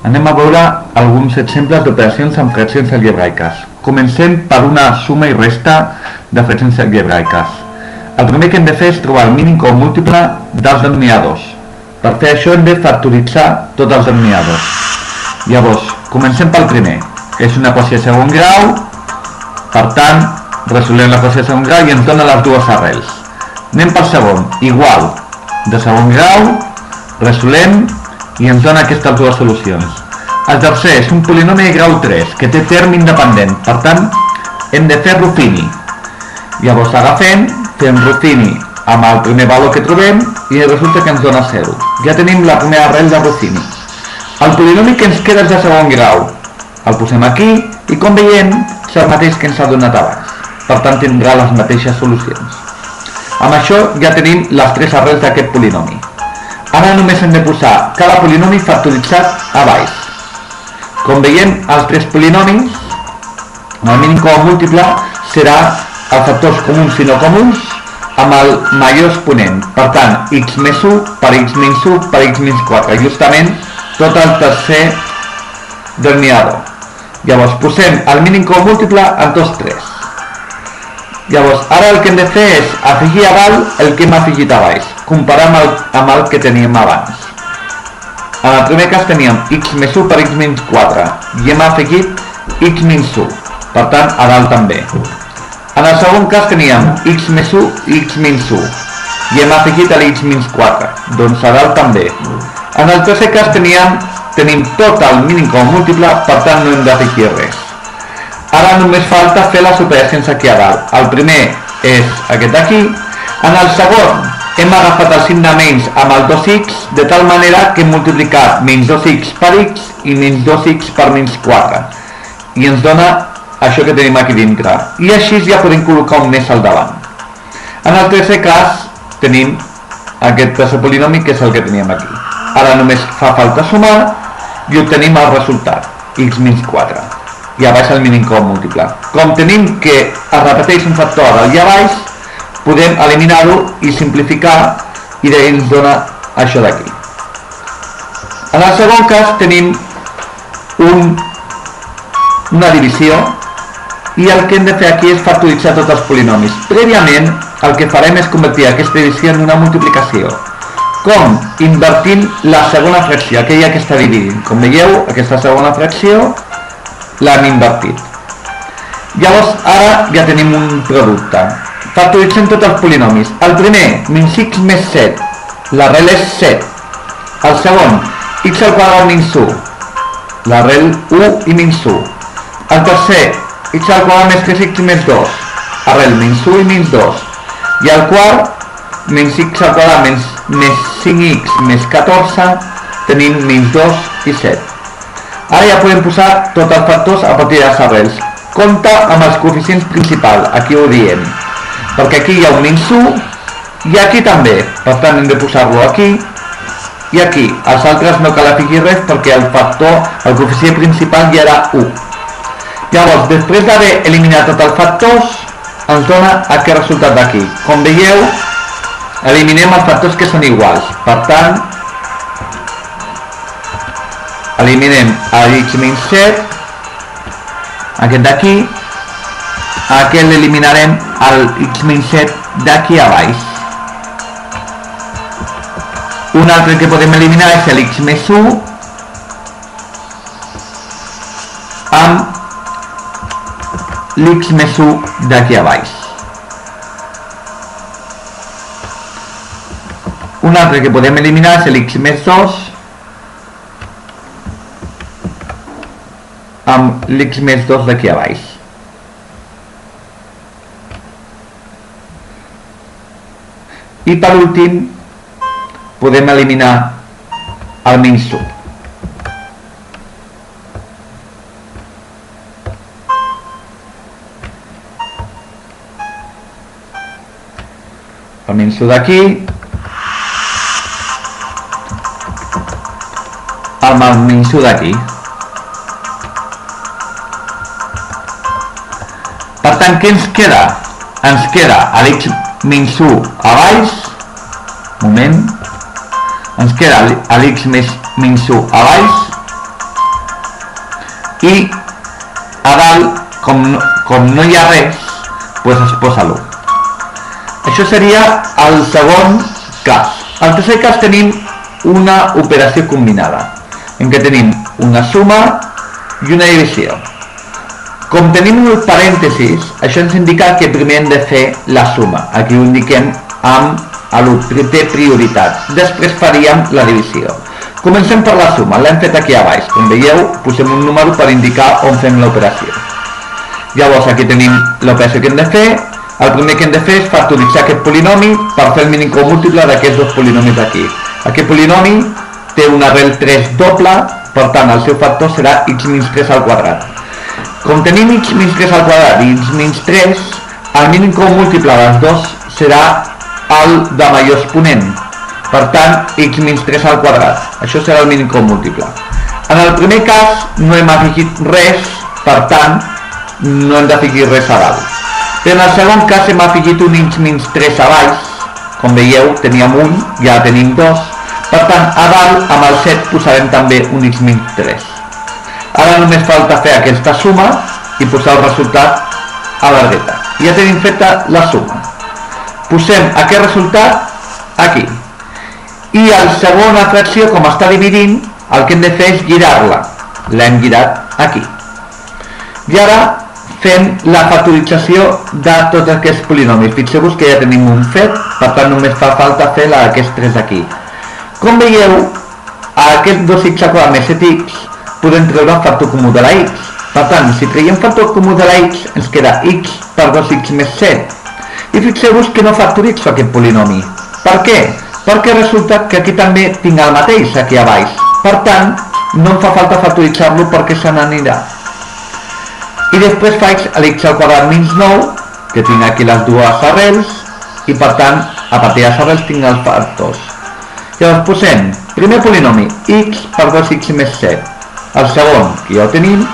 Anem a veure alguns exemples d'operacions amb fraccions algebraiques. Comencem per una suma i resta de fraccions algebraiques. El primer que hem de fer és trobar el mínim com múltiple dels denominadors. Per fer això hem de factoritzar tots els denominadors. Llavors, comencem pel primer, que és una equació de segon grau. Per tant, resolem l'equació de segon grau i ens dona les dues arrels. Anem pel segon, igual de segon grau, resolem i ens dona aquestes dues solucions. El tercer és un polinomi de grau 3 que té terme independent, per tant hem de fer Ruffini. Llavors agafem, fem Ruffini amb el primer valor que trobem i resulta que ens dona 0. Ja tenim la primera arrel de Ruffini. El polinomi que ens queda és de segon grau. El posem aquí i com veiem és el mateix que ens ha donat abans. Per tant tindrà les mateixes solucions. Amb això ja tenim les tres arrels d'aquest polinomi. Ara només hem de posar cada polinomi factoritzat a baix. Com veiem, els tres polinomis, el mínim com a múltiple serà els factors comuns i no comuns amb el major exponent. Per tant, x més 1 per x menys 1 per x menys 4. Justament tot el tercer denominador. Llavors posem el mínim com a múltiple en tots tres. Llavors, ara el que hem de fer és afegir a dalt el que hem afegit a baix, comparar amb el que teníem abans. En el primer cas teníem x més 1 per x menys 4 i hem afegit x menys 1, per tant a dalt també. En el segon cas teníem x més 1 i x menys 1 i hem afegit x menys 4, doncs a dalt també. En el tercer cas tenim tot el mínim com a múltiple, per tant no hem d'afegir res. Ara només falta fer les operacions aquí a dalt. El primer és aquest d'aquí. En el segon hem agafat el signe menys amb el 2x de tal manera que hem multiplicat menys 2x per x i menys 2x per menys 4. I ens dona això que tenim aquí dintre. I així ja podem col·locar un més al davant. En el tercer cas tenim aquest tercer polinomi que és el que teníem aquí. Ara només fa falta sumar i obtenim el resultat, x menys 4. I a baix el mínim com a múltiple. Com tenim que es repeteix un factor a dalt i a baix, podem eliminar-ho i simplificar i ens dona això d'aquí. En el segon cas tenim una divisió i el que hem de fer aquí és factoritzar tots els polinomis. Prèviament el que farem és convertir aquesta divisió en una multiplicació. Com? Invertint la segona fracció, aquella que està dividint. Com veieu, aquesta segona fracció l'hem invertit. Llavors ara ja tenim un producte. Factoritzem tots els polinomis. El primer, menys x més 7. L'arrel és 7. El segon, x al quadrat menys 1. L'arrel 1 i menys 1. El tercer, x al quadrat més 3x més 2. Arrel menys 1 i menys 2. I el quart, menys x al quadrat més 5x més 14. Tenim menys 2 i 7. Ara ja podem posar tots els factors a partir de les arrels. Compte amb els coeficients principals, aquí ho diem, perquè aquí hi ha un menys 1 i aquí també, per tant hem de posar-lo aquí i aquí. Els altres no cal afegir res perquè el coeficient principal ja era 1. Llavors, després d'haver eliminat tots els factors, ens dona aquest resultat d'aquí. Com veieu, eliminem els factors que són iguals, per tant, eliminem x menys 7, aquest d'aquí, aquest l'eliminarem el x menys 7 d'aquí a baix. Un altre que podem eliminar és x més 1 amb x més 1 d'aquí a baix. Un altre que podem eliminar és x més 2 amb x més 2 d'aquí a baix. I per últim podem eliminar el menys 1. El menys 1 d'aquí amb el menys 1 d'aquí. Per tant, què ens queda? Ens queda l'x menys 1 a baix, moment, ens queda l'x menys 1 a baix i a dalt, com no hi ha res, doncs es posa l'1. Això seria el segon cas. Al tercer cas tenim una operació combinada, en què tenim una suma i una divisió. Com tenim un parèntesis, això ens indica que primer hem de fer la suma. Aquí ho indiquem amb l'1, té prioritat. Després faríem la divisió. Comencem per la suma, l'hem fet aquí a baix. Com veieu, posem un número per indicar on fem l'operació. Llavors aquí tenim l'operació que hem de fer. El primer que hem de fer és factoritzar aquest polinomi per fer el mínim comú múltiple d'aquests dos polinomis d'aquí. Aquest polinomi té una arrel 3 doble, per tant el seu factor serà x menys 3 al quadrat. Com tenim x menys 3 al quadrat i x menys 3, el mínim comú múltiple dels dos serà el de major exponent. Per tant, x menys 3 al quadrat. Això serà el mínim comú múltiple. En el primer cas no hem afegit res, per tant, no hem d'afegir res a dalt. Però en el segon cas hem afegit un x menys 3 a baix. Com veieu, teníem 1, ja tenim 2. Per tant, a dalt, amb el 7, posarem també un x menys 3. Ara només falta fer aquesta suma i posar el resultat a la dreta. Ja tenim feta la suma. Posem aquest resultat aquí. I la segona fracció, com està dividint, el que hem de fer és girar-la. L'hem girat aquí. I ara fem la factorització de tots aquests polinomis. Fixeu-vos que ja tenim un fet, per tant només fa falta fer aquests 3 d'aquí. Com veieu, a aquest 2x al quadrat més 7x podem treure el factor comú de la x. Per tant, si traiem factor comú de la x, ens queda x per 2x més 7. I fixeu-vos que no factoritzo aquest polinomi. Per què? Perquè resulta que aquí també tinc el mateix, aquí a baix. Per tant, no em fa falta factoritzar-lo perquè se n'anirà. I després faig l'x al quadrat menys 9, que tinc aquí les dues arrels, i per tant, a partir de les arrels tinc els factors. Llavors posem, primer polinomi, x per 2x més 7. El segon, que ja ho tenim.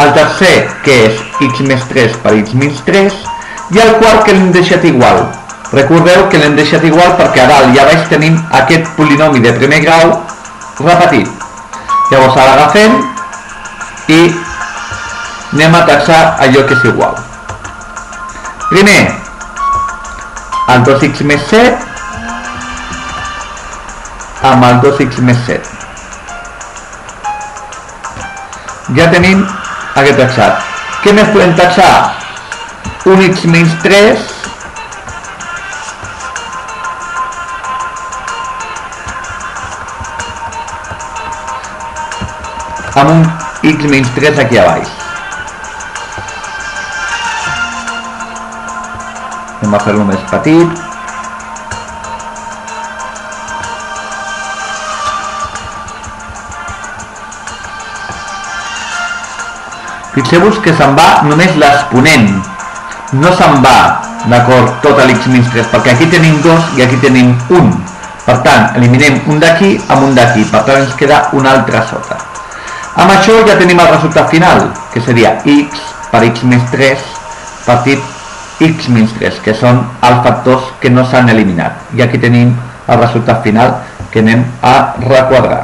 El tercer, que és x més 3 per x menys 3. I el quart, que l'hem deixat igual. Recordeu que l'hem deixat igual perquè a dalt i a baix tenim aquest polinomi de primer grau repetit. Llavors ara agafem i anem a taxar allò que és igual. Primer, el 2x més 7 amb el 2x més 7. Ja tenim aquest taxat. Què més podem taxar? Un x menys 3 amb un x menys 3 aquí a baix. Anem a fer-lo més petit. Fixeu-vos que se'n va només l'exponent. No se'n va, d'acord, tot l'x menys 3, perquè aquí tenim 2 i aquí tenim 1. Per tant, eliminem un d'aquí amb un d'aquí. Per tant, ens queda un altre sota. Amb això ja tenim el resultat final, que seria x per x més 3 partit x menys 3, que són els factors que no s'han eliminat. I aquí tenim el resultat final que anem a requadrar.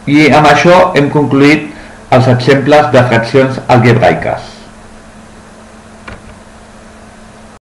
I amb això hem concluït els exemples de fraccions algebraiques.